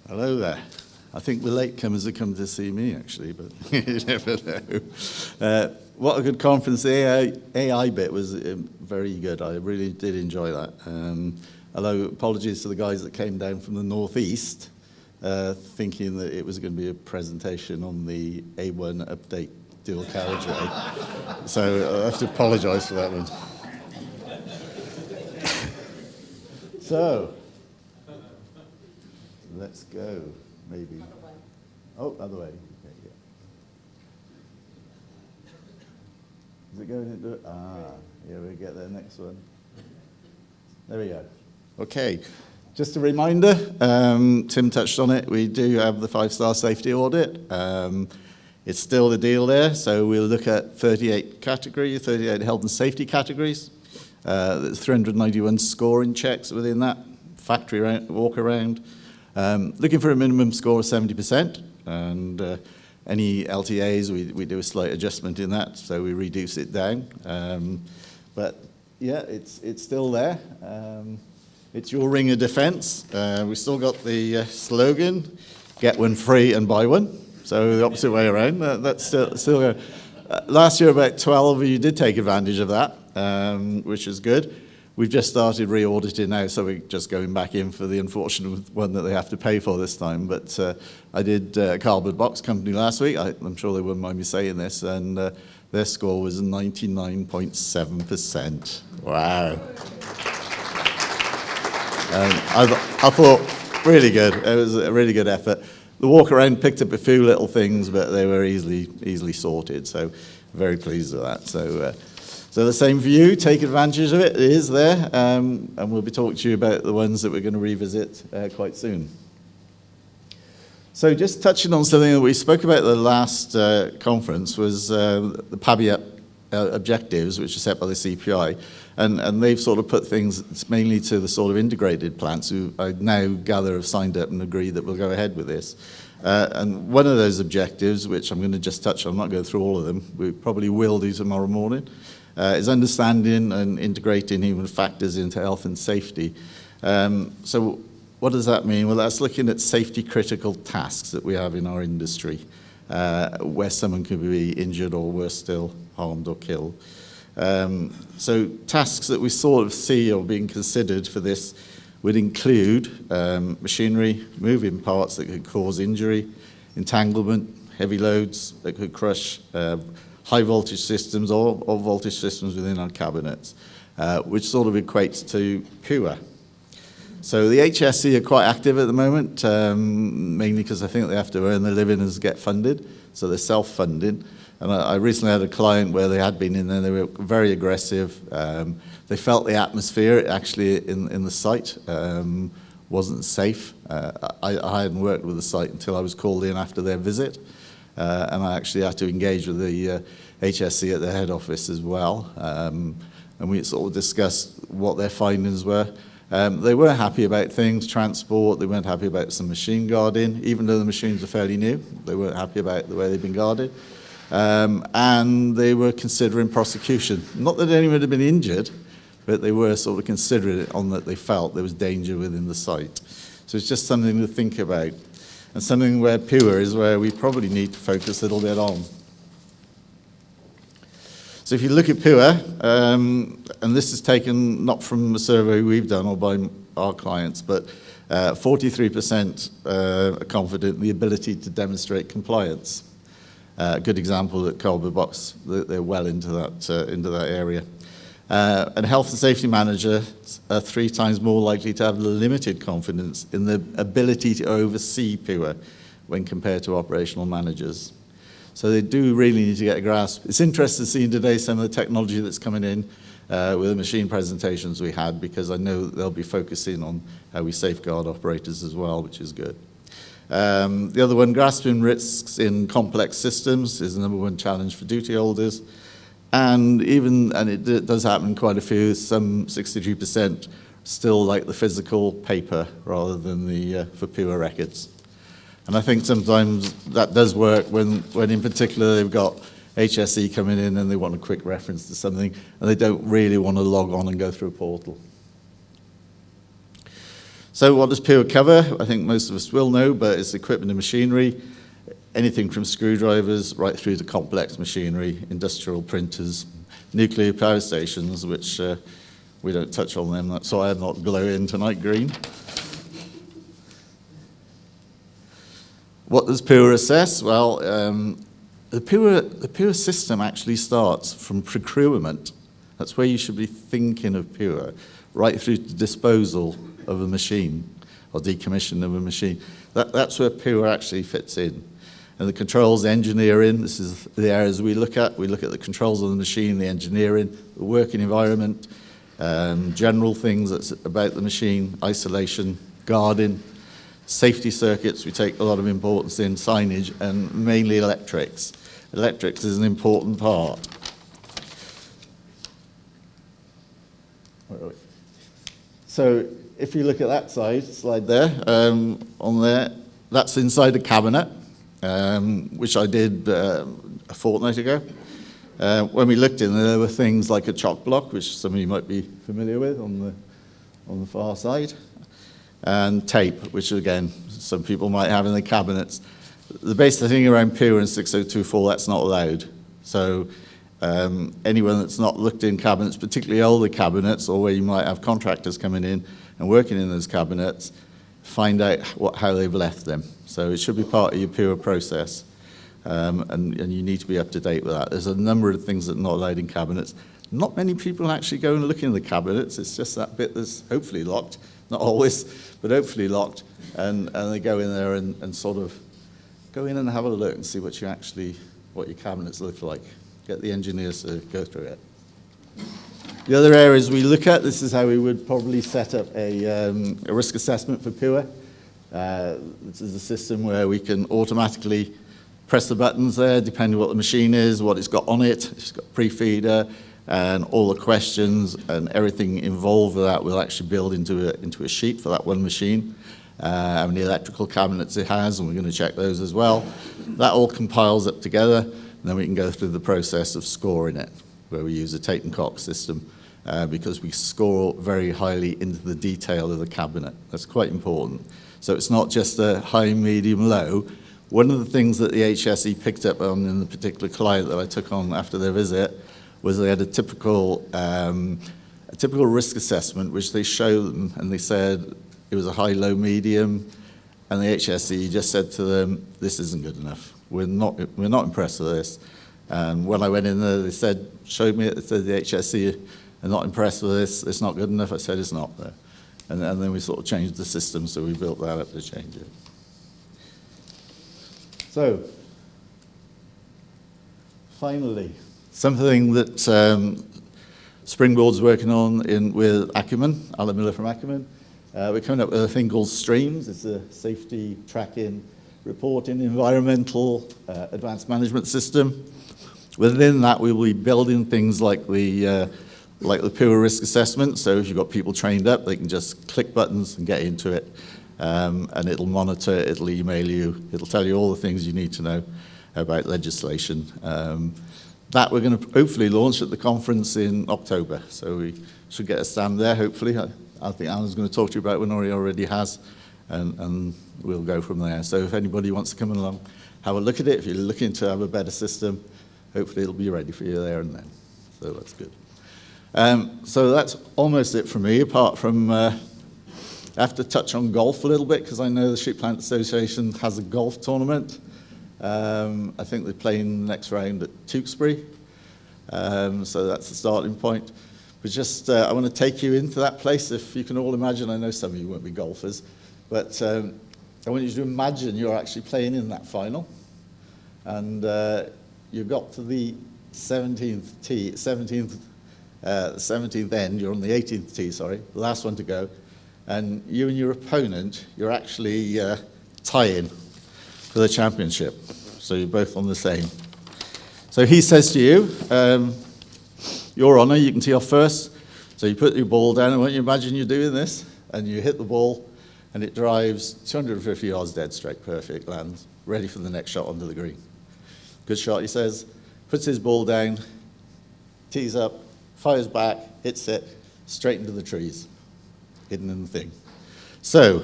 Hello there. I think the latecomers have come to see me, actually, but you never know. What a good conference. The AI bit was very good. I really did enjoy that. Although, apologies to the guys that came down from the northeast, thinking that it was going to be a presentation on the A1 update dual carriageway. So I have to apologise for that one. So, let's go, maybe. Oh, other way. Okay, yeah. Is it going into it? Here we get the next one. There we go. Okay, just a reminder, Tim touched on it, we do have the 5-star safety audit. It's still the deal there, so we'll look at 38 categories, 38 health and safety categories. There's 391 scoring checks within that, factory walk around. Looking for a minimum score of 70%, and any LTAs, we do a slight adjustment in that, so we reduce it down. But yeah, it's still there. It's your ring of defense. We've still got the slogan, get one free and buy one. So the opposite way around, that's still going. Last year, about 12 of you did take advantage of that, which is good. We've just started re-auditing now, so we're just going back in for the unfortunate one that they have to pay for this time. But I did a cardboard box company last week. I'm sure they wouldn't mind me saying this, and their score was 99.7%. Wow. I thought, really good. It was a really good effort. The walk around picked up a few little things, but they were easily sorted. So very pleased with that. So the same for you. Take advantage of it. It is there, and we'll be talking to you about the ones that we're going to revisit quite soon. So just touching on something that we spoke about at the last conference was the PABI objectives, which are set by the CPI. And they've sort of put things, it's mainly to the sort of integrated plants who I now gather have signed up and agreed that we'll go ahead with this. And one of those objectives, which I'm going to just touch on, I'm not going through all of them, we probably will do tomorrow morning, is understanding and integrating human factors into health and safety. So what does that mean? Well, that's looking at safety critical tasks that we have in our industry, where someone could be injured or worse still, harmed or killed. So tasks that we sort of see or being considered for this would include machinery, moving parts that could cause injury, entanglement, heavy loads that could crush high voltage systems or voltage systems within our cabinets, which sort of equates to PUA. So the HSE are quite active at the moment, mainly because I think they have to earn their living as get funded, so they're self-funding. And I recently had a client where they had been in there, they were very aggressive. They felt the atmosphere actually in the site wasn't safe. I hadn't worked with the site until I was called in after their visit. And I actually had to engage with the HSE at the head office as well. And we sort of discussed what their findings were. They were happy about things, transport, they weren't happy about some machine guarding, even though the machines are fairly new. They weren't happy about the way they've been guarded. And they were considering prosecution. Not that anyone had been injured, but they were sort of considering it on that they felt there was danger within the site. So it's just something to think about. And something where PUA is where we probably need to focus a little bit on. So if you look at PUA, and this is taken not from a survey we've done or by our clients, but 43% are confident in the ability to demonstrate compliance. A good example at Cardboard Box, they're well into that area. And health and safety managers are 3 times more likely to have limited confidence in the ability to oversee PUA when compared to operational managers. So they do really need to get a grasp. It's interesting seeing today some of the technology that's coming in with the machine presentations we had, because I know they'll be focusing on how we safeguard operators as well, which is good. The other one, grasping risks in complex systems, is the number one challenge for duty holders. And it does happen quite a few, some 63% still like the physical paper rather than the for PUA records. And I think sometimes that does work when in particular they've got HSE coming in and they want a quick reference to something and they don't really want to log on and go through a portal. So what does pure cover? I think most of us will know, but it's equipment and machinery, anything from screwdrivers right through to complex machinery, industrial printers, nuclear power stations, which we don't touch on them. That's why I'm not glowing tonight green. What does pure assess? Well, the pure system actually starts from procurement. That's where you should be thinking of pure, right through to disposal of a machine or decommission of a machine. That's where pure actually fits in. And the controls engineering, this is the areas we look at. We look at the controls of the machine, the engineering, the working environment, general things that's about the machine, isolation, guarding, safety circuits, we take a lot of importance in, signage, and mainly electrics. Electrics is an important part. So if you look at that slide there, on there, that's inside a cabinet, which I did a fortnight ago. When we looked in there were things like a chock block, which some of you might be familiar with on the far side, and tape, which again, some people might have in their cabinets. The basic thing around pure and 6024, that's not allowed. So anyone that's not looked in cabinets, particularly older cabinets, or where you might have contractors coming in and working in those cabinets, find out how they've left them. So it should be part of your pure process, and you need to be up to date with that. There's a number of things that are not allowed in cabinets. Not many people actually go and look in the cabinets. It's just that bit that's hopefully locked. Not always, but hopefully locked, and they go in there and sort of go in and have a look and see what your cabinets look like. Get the engineers to go through it. The other areas we look at, this is how we would probably set up a risk assessment for pure. This is a system where we can automatically press the buttons there, depending on what the machine is, what it's got on it, if it's got pre-feeder, and all the questions and everything involved with that will actually build into a sheet for that one machine. How many electrical cabinets it has, and we're going to check those as well. That all compiles up together, and then we can go through the process of scoring it, where we use a Tate and Cox system, because we score very highly into the detail of the cabinet. That's quite important. So it's not just a high, medium, low. One of the things that the HSE picked up on in the particular client that I took on after their visit was they had a typical risk assessment, which they showed them, and they said it was a high, low, medium, and the HSE just said to them, "This isn't good enough. We're not impressed with this." And when I went in there, they showed me it. They said the HSE are not impressed with this. It's not good enough. I said it's not there, and then we sort of changed the system, so we built that up to change it. So, finally, something that Springboard's working on with Acumen, Alan Miller from Acumen. We're coming up with a thing called Streams. It's a safety tracking, reporting, environmental, advanced management system. Within that, we will be building things like the pure risk assessment. So if you've got people trained up, they can just click buttons and get into it. And it'll monitor, it'll email you, it'll tell you all the things you need to know about legislation. That we're going to hopefully launch at the conference in October. So we should get a stand there, hopefully. I think Alan's going to talk to you about when he already has, and we'll go from there. So if anybody wants to come along, have a look at it. If you're looking to have a better system, hopefully it'll be ready for you there and then. So that's good. So that's almost it for me, apart from I have to touch on golf a little bit, because I know the Sheep Plant Association has a golf tournament. I think they're playing the next round at Tewkesbury. So that's the starting point. But just, I want to take you into that place. If you can all imagine, I know some of you won't be golfers, but I want you to imagine you're actually playing in that final. And you got to the 17th tee, 17th end, you're on the 18th tee, sorry, the last one to go. And you and your opponent, you're actually tying for the championship. So you're both on the same. So he says to you, Your Honour, you can tee off first. So you put your ball down, and when you imagine you're doing this, and you hit the ball, and it drives 250 yards dead straight, perfect, lands, ready for the next shot onto the green. Good shot, he says, puts his ball down, tees up, fires back, hits it, straight into the trees, hidden in the thing. So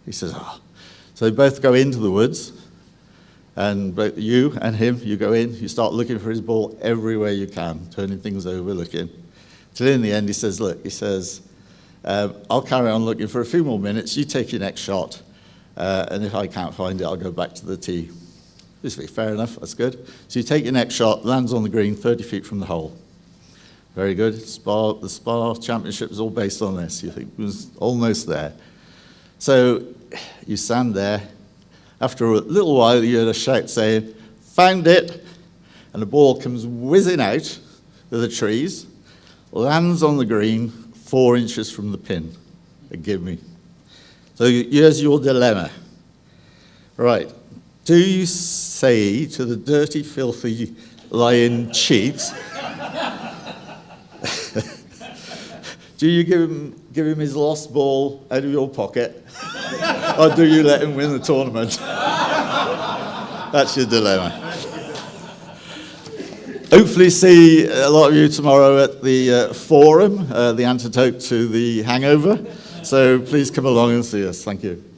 he says, oh. So they both go into the woods, and both you and him, you go in, you start looking for his ball everywhere you can, turning things over, looking. Till in the end, he says, look, he says, I'll carry on looking for a few more minutes, you take your next shot, and if I can't find it, I'll go back to the tee. This is fair enough, that's good. So you take your next shot, lands on the green, 30 feet from the hole. Very good. The Spa Championship is all based on this. You think it was almost there. So you stand there. After a little while, you hear a shout saying, found it. And the ball comes whizzing out of the trees, lands on the green 4 inches from the pin. Give me. So here's your dilemma. Right. Do you say to the dirty, filthy, lying cheat, do you give him his lost ball out of your pocket, or do you let him win the tournament? That's your dilemma. Hopefully see a lot of you tomorrow at the forum, the antidote to the hangover. So please come along and see us. Thank you.